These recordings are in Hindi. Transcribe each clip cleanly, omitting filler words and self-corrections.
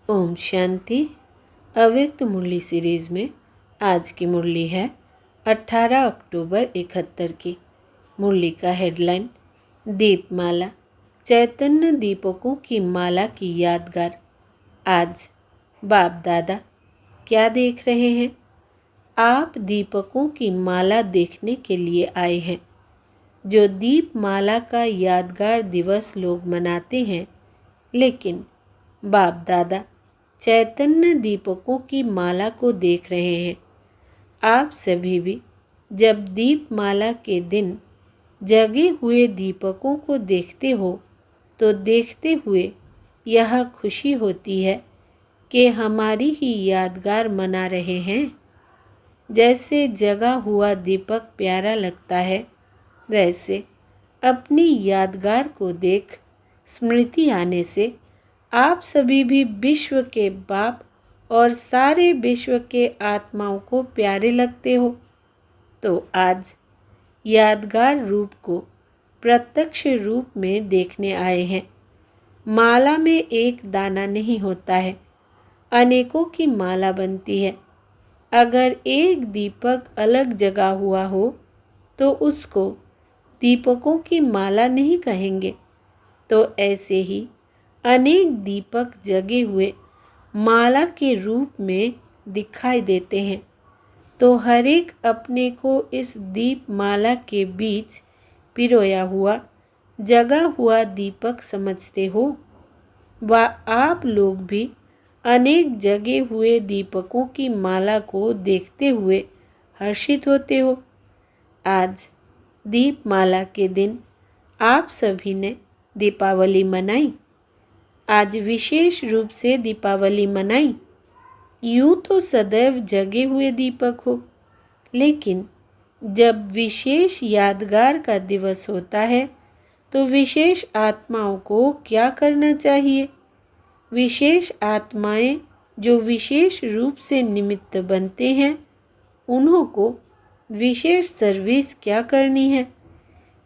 ओम शांति। अव्यक्त मुरली सीरीज़ में आज की मुरली है 18 अक्टूबर 71 की। मुरली का हेडलाइन दीपमाला, चैतन्य दीपकों की माला की यादगार। आज बाप दादा क्या देख रहे हैं? आप दीपकों की माला देखने के लिए आए हैं। जो दीपमाला का यादगार दिवस लोग मनाते हैं, लेकिन बाप दादा चैतन्य दीपकों की माला को देख रहे हैं। आप सभी भी जब दीपमाला के दिन जगे हुए दीपकों को देखते हो तो देखते हुए यह खुशी होती है कि हमारी ही यादगार मना रहे हैं। जैसे जगा हुआ दीपक प्यारा लगता है, वैसे अपनी यादगार को देख स्मृति आने से आप सभी भी विश्व के बाप और सारे विश्व के आत्माओं को प्यारे लगते हो। तो आज यादगार रूप को प्रत्यक्ष रूप में देखने आए हैं। माला में एक दाना नहीं होता है, अनेकों की माला बनती है। अगर एक दीपक अलग जगा हुआ हो तो उसको दीपकों की माला नहीं कहेंगे। तो ऐसे ही अनेक दीपक जगे हुए माला के रूप में दिखाई देते हैं। तो हर एक अपने को इस दीप माला के बीच पिरोया हुआ जगा हुआ दीपक समझते हो। व आप लोग भी अनेक जगे हुए दीपकों की माला को देखते हुए हर्षित होते हो। आज दीपमाला के दिन आप सभी ने दीपावली मनाई। आज विशेष रूप से दीपावली मनाई। यूँ तो सदैव जगे हुए दीपक हो, लेकिन जब विशेष यादगार का दिवस होता है तो विशेष आत्माओं को क्या करना चाहिए? विशेष आत्माएं जो विशेष रूप से निमित्त बनते हैं, उन्हों को विशेष सर्विस क्या करनी है?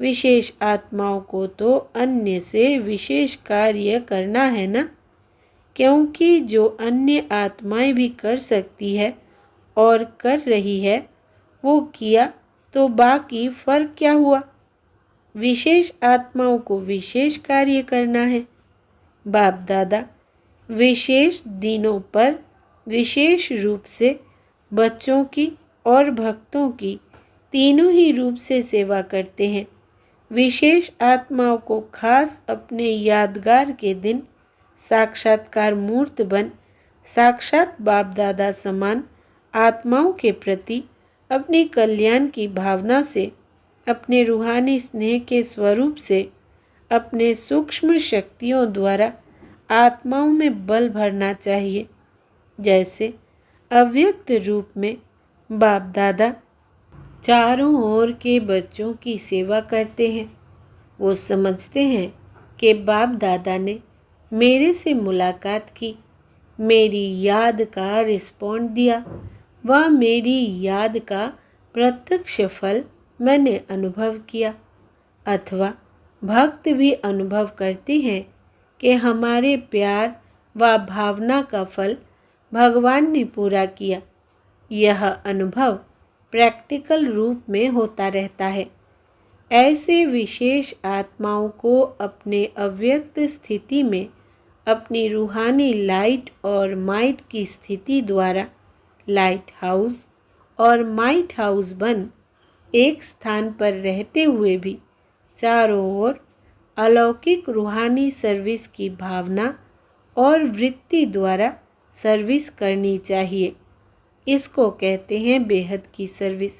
विशेष आत्माओं को तो अन्य से विशेष कार्य करना है ना, क्योंकि जो अन्य आत्माएं भी कर सकती है और कर रही है, वो किया तो बाकी फर्क क्या हुआ? विशेष आत्माओं को विशेष कार्य करना है। बाप दादा विशेष दिनों पर विशेष रूप से बच्चों की और भक्तों की तीनों ही रूप से सेवा करते हैं। विशेष आत्माओं को खास अपने यादगार के दिन साक्षात्कार मूर्त बन साक्षात बाप दादा समान आत्माओं के प्रति अपनी कल्याण की भावना से, अपने रूहानी स्नेह के स्वरूप से, अपने सूक्ष्म शक्तियों द्वारा आत्माओं में बल भरना चाहिए। जैसे अव्यक्त रूप में बाप दादा चारों ओर के बच्चों की सेवा करते हैं। वो समझते हैं कि बाप दादा ने मेरे से मुलाकात की, मेरी याद का रिस्पॉन्ड दिया व मेरी याद का प्रत्यक्ष फल मैंने अनुभव किया। अथवा भक्त भी अनुभव करते हैं कि हमारे प्यार व भावना का फल भगवान ने पूरा किया। यह अनुभव प्रैक्टिकल रूप में होता रहता है। ऐसे विशेष आत्माओं को अपने अव्यक्त स्थिति में अपनी रूहानी लाइट और माइट की स्थिति द्वारा लाइट हाउस और माइट हाउस बन एक स्थान पर रहते हुए भी चारों ओर अलौकिक रूहानी सर्विस की भावना और वृत्ति द्वारा सर्विस करनी चाहिए। इसको कहते हैं बेहद की सर्विस।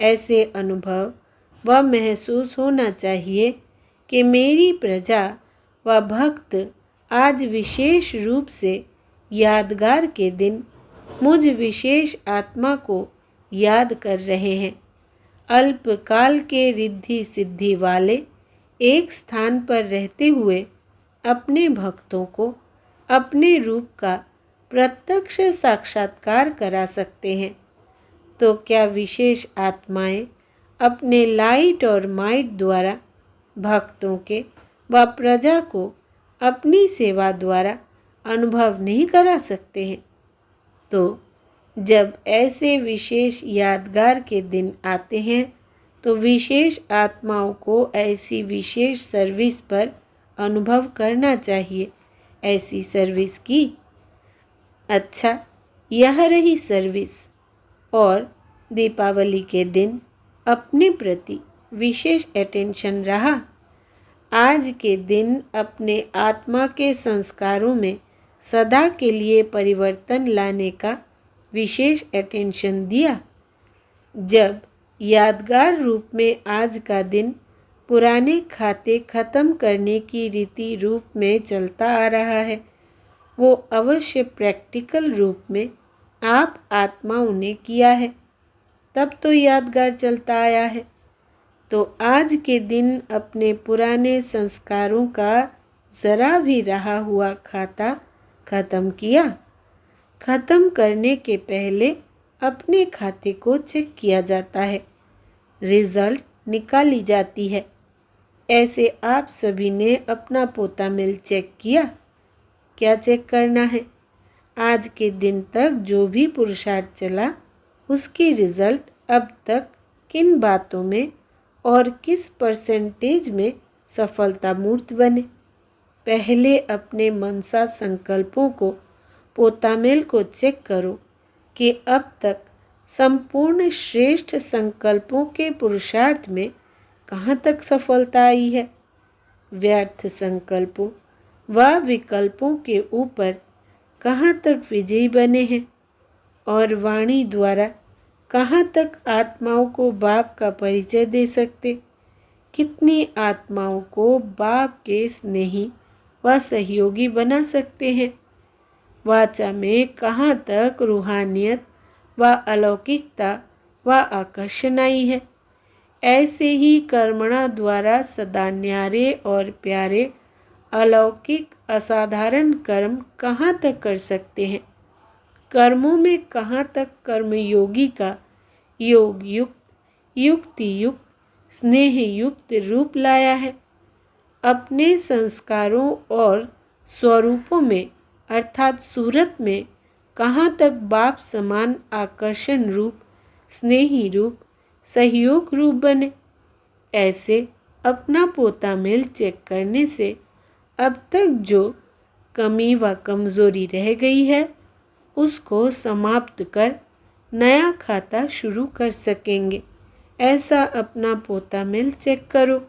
ऐसे अनुभव व महसूस होना चाहिए कि मेरी प्रजा व भक्त आज विशेष रूप से यादगार के दिन मुझ विशेष आत्मा को याद कर रहे हैं। अल्पकाल के रिद्धि सिद्धि वाले एक स्थान पर रहते हुए अपने भक्तों को अपने रूप का प्रत्यक्ष साक्षात्कार करा सकते हैं। तो क्या विशेष आत्माएं अपने लाइट और माइट द्वारा भक्तों के व प्रजा को अपनी सेवा द्वारा अनुभव नहीं करा सकते हैं। तो जब ऐसे विशेष यादगार के दिन आते हैं तो विशेष आत्माओं को ऐसी विशेष सर्विस पर अनुभव करना चाहिए। ऐसी सर्विस की। अच्छा, यह रही सर्विस। और दीपावली के दिन अपने प्रति विशेष अटेंशन रहा। आज के दिन अपने आत्मा के संस्कारों में सदा के लिए परिवर्तन लाने का विशेष अटेंशन दिया। जब यादगार रूप में आज का दिन पुराने खाते खत्म करने की रीति रूप में चलता आ रहा है, वो अवश्य प्रैक्टिकल रूप में आप आत्माओं ने किया है, तब तो यादगार चलता आया है। तो आज के दिन अपने पुराने संस्कारों का ज़रा भी रहा हुआ खाता खत्म किया। खत्म करने के पहले अपने खाते को चेक किया जाता है, रिजल्ट निकाली जाती है। ऐसे आप सभी ने अपना पोता मिल चेक किया। क्या चेक करना है? आज के दिन तक जो भी पुरुषार्थ चला उसकी रिजल्ट अब तक किन बातों में और किस परसेंटेज में सफलता मूर्त बने। पहले अपने मनसा संकल्पों को पोतामेल को चेक करो कि अब तक संपूर्ण श्रेष्ठ संकल्पों के पुरुषार्थ में कहाँ तक सफलता आई है। व्यर्थ संकल्पों व विकल्पों के ऊपर कहाँ तक विजयी बने हैं और वाणी द्वारा कहाँ तक आत्माओं को बाप का परिचय दे सकते। कितनी आत्माओं को बाप के स्नेही व सहयोगी बना सकते हैं। वाचा में कहाँ तक रूहानियत व अलौकिकता व आकर्षण आई है। ऐसे ही कर्मणा द्वारा सदा न्यारे और प्यारे अलौकिक असाधारण कर्म कहाँ तक कर सकते हैं। कर्मों में कहाँ तक कर्मयोगी का योग युक्त युक्ति युक्त स्नेह युक्त रूप लाया है। अपने संस्कारों और स्वरूपों में अर्थात सूरत में कहाँ तक बाप समान आकर्षण रूप, स्नेही रूप, सहयोग रूप बने। ऐसे अपना पोता मेल चेक करने से अब तक जो कमी व कमज़ोरी रह गई है उसको समाप्त कर नया खाता शुरू कर सकेंगे। ऐसा अपना पोता मेल चेक करो।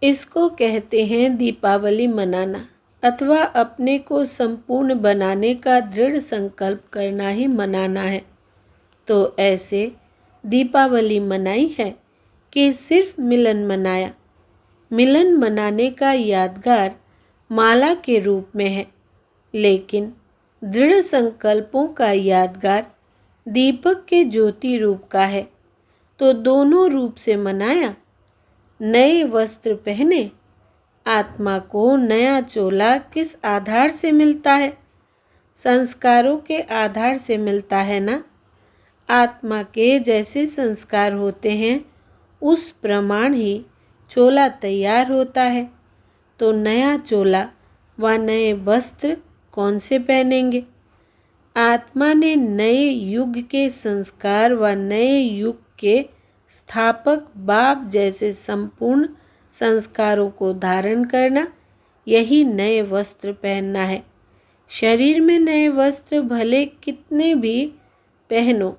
इसको कहते हैं दीपावली मनाना, अथवा अपने को संपूर्ण बनाने का दृढ़ संकल्प करना ही मनाना है। तो ऐसे दीपावली मनाई है कि सिर्फ मिलन मनाया। मिलन मनाने का यादगार माला के रूप में है, लेकिन दृढ़ संकल्पों का यादगार दीपक के ज्योति रूप का है। तो दोनों रूप से मनाया। नए वस्त्र पहने। आत्मा को नया चोला किस आधार से मिलता है? संस्कारों के आधार से मिलता है ना। आत्मा के जैसे संस्कार होते हैं उस प्रमाण ही चोला तैयार होता है। तो नया चोला व नए वस्त्र कौन से पहनेंगे? आत्मा ने नए युग के संस्कार व नए युग के स्थापक बाप जैसे संपूर्ण संस्कारों को धारण करना, यही नए वस्त्र पहनना है। शरीर में नए वस्त्र भले कितने भी पहनो,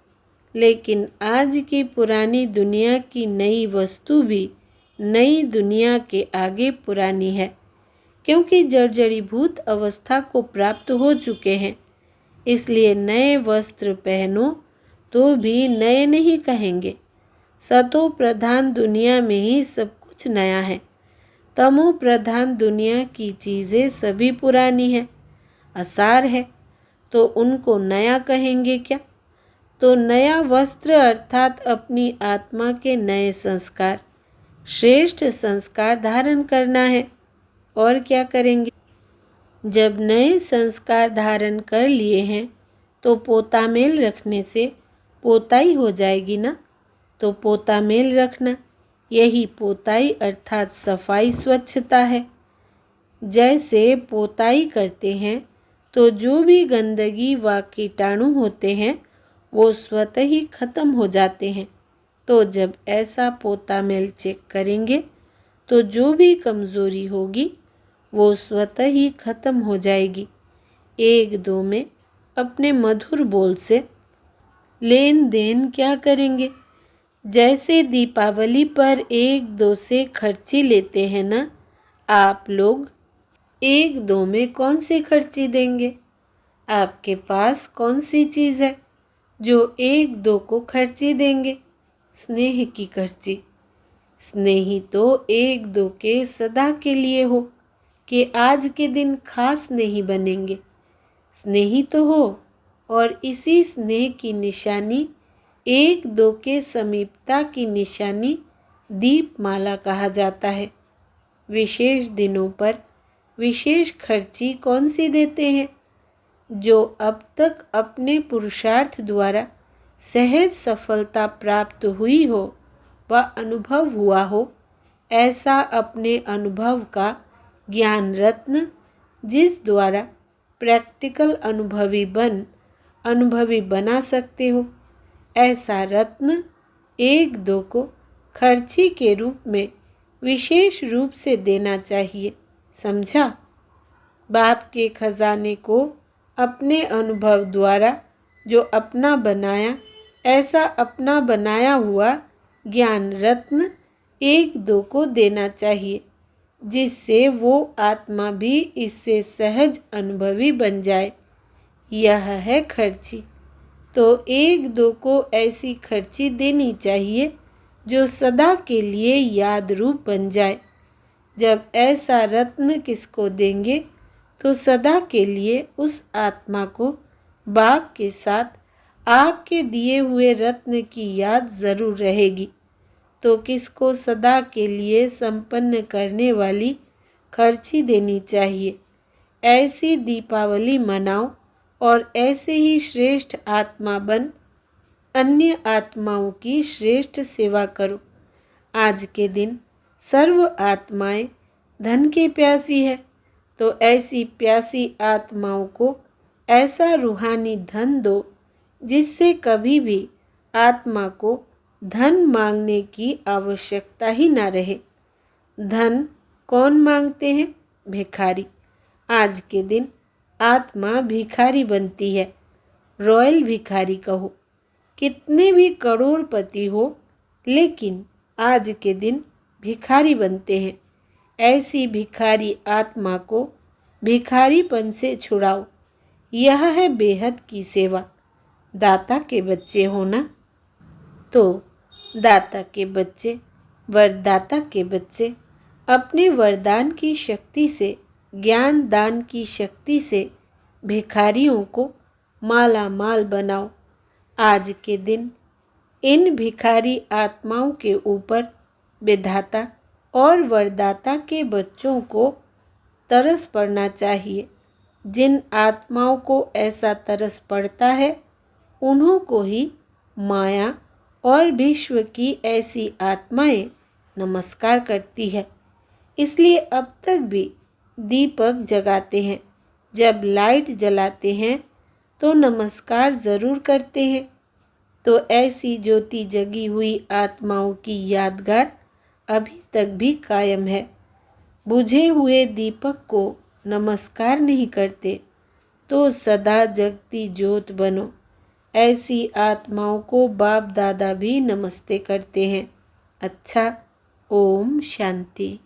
लेकिन आज की पुरानी दुनिया की नई वस्तु भी नई दुनिया के आगे पुरानी है, क्योंकि जर्जरीभूत अवस्था को प्राप्त हो चुके हैं। इसलिए नए वस्त्र पहनो तो भी नए नहीं कहेंगे। सतो प्रधान दुनिया में ही सब कुछ नया है। तमो प्रधान दुनिया की चीज़ें सभी पुरानी है, असार है, तो उनको नया कहेंगे क्या? तो नया वस्त्र अर्थात अपनी आत्मा के नए संस्कार, श्रेष्ठ संस्कार धारण करना है। और क्या करेंगे? जब नए संस्कार धारण कर लिए हैं तो पोता मेल रखने से पोताई हो जाएगी ना। तो पोता मेल रखना, यही पोताई अर्थात सफाई स्वच्छता है। जैसे पोताई करते हैं तो जो भी गंदगी व कीटाणु होते हैं वो स्वतः ही खत्म हो जाते हैं। तो जब ऐसा पोता मेल चेक करेंगे तो जो भी कमज़ोरी होगी वो स्वतः ही खत्म हो जाएगी। एक दो में अपने मधुर बोल से लेन देन क्या करेंगे? जैसे दीपावली पर एक दो से खर्ची लेते हैं ना, आप लोग एक दो में कौन सी खर्ची देंगे? आपके पास कौन सी चीज़ है जो एक दो को खर्ची देंगे? स्नेह की खर्ची। स्नेही तो एक दो के सदा के लिए हो कि आज के दिन खास नहीं बनेंगे। स्नेही तो हो और इसी स्नेह की निशानी एक दो के समीपता की निशानी दीपमाला कहा जाता है। विशेष दिनों पर विशेष खर्ची कौन सी देते हैं? जो अब तक अपने पुरुषार्थ द्वारा सहज सफलता प्राप्त हुई हो व अनुभव हुआ हो, ऐसा अपने अनुभव का ज्ञान रत्न जिस द्वारा प्रैक्टिकल अनुभवी बना सकते हो, ऐसा रत्न एक दो को खर्ची के रूप में विशेष रूप से देना चाहिए। समझा? बाप के खजाने को अपने अनुभव द्वारा जो अपना बनाया, ऐसा अपना बनाया हुआ ज्ञान रत्न एक दो को देना चाहिए, जिससे वो आत्मा भी इससे सहज अनुभवी बन जाए। यह है खर्ची। तो एक दो को ऐसी खर्ची देनी चाहिए जो सदा के लिए याद रूप बन जाए। जब ऐसा रत्न किसको देंगे तो सदा के लिए उस आत्मा को बाप के साथ आपके दिए हुए रत्न की याद ज़रूर रहेगी। तो किसको सदा के लिए संपन्न करने वाली खर्ची देनी चाहिए। ऐसी दीपावली मनाओ और ऐसे ही श्रेष्ठ आत्मा बन अन्य आत्माओं की श्रेष्ठ सेवा करो। आज के दिन सर्व आत्माएं धन की प्यासी है, तो ऐसी प्यासी आत्माओं को ऐसा रूहानी धन दो जिससे कभी भी आत्मा को धन मांगने की आवश्यकता ही ना रहे। धन कौन मांगते हैं? भिखारी। आज के दिन आत्मा भिखारी बनती है। रॉयल भिखारी कहो। कितने भी करोड़पति हो, लेकिन आज के दिन भिखारी बनते हैं। ऐसी भिखारी आत्मा को भिखारीपन से छुड़ाओ। यह है बेहद की सेवा। दाता के बच्चे होना। तो दाता के बच्चे, वरदाता के बच्चे अपने वरदान की शक्ति से, ज्ञान दान की शक्ति से भिखारियों को माला माल बनाओ। आज के दिन इन भिखारी आत्माओं के ऊपर विधाता और वरदाता के बच्चों को तरस पड़ना चाहिए। जिन आत्माओं को ऐसा तरस पड़ता है, उन्हों को ही माया और विश्व की ऐसी आत्माएं नमस्कार करती है। इसलिए अब तक भी दीपक जगाते हैं। जब लाइट जलाते हैं तो नमस्कार ज़रूर करते हैं। तो ऐसी ज्योति जगी हुई आत्माओं की यादगार अभी तक भी कायम है। बुझे हुए दीपक को नमस्कार नहीं करते तो सदा जगती ज्योत बनो। ऐसी आत्माओं को बाप दादा भी नमस्ते करते हैं। अच्छा, ओम शांति।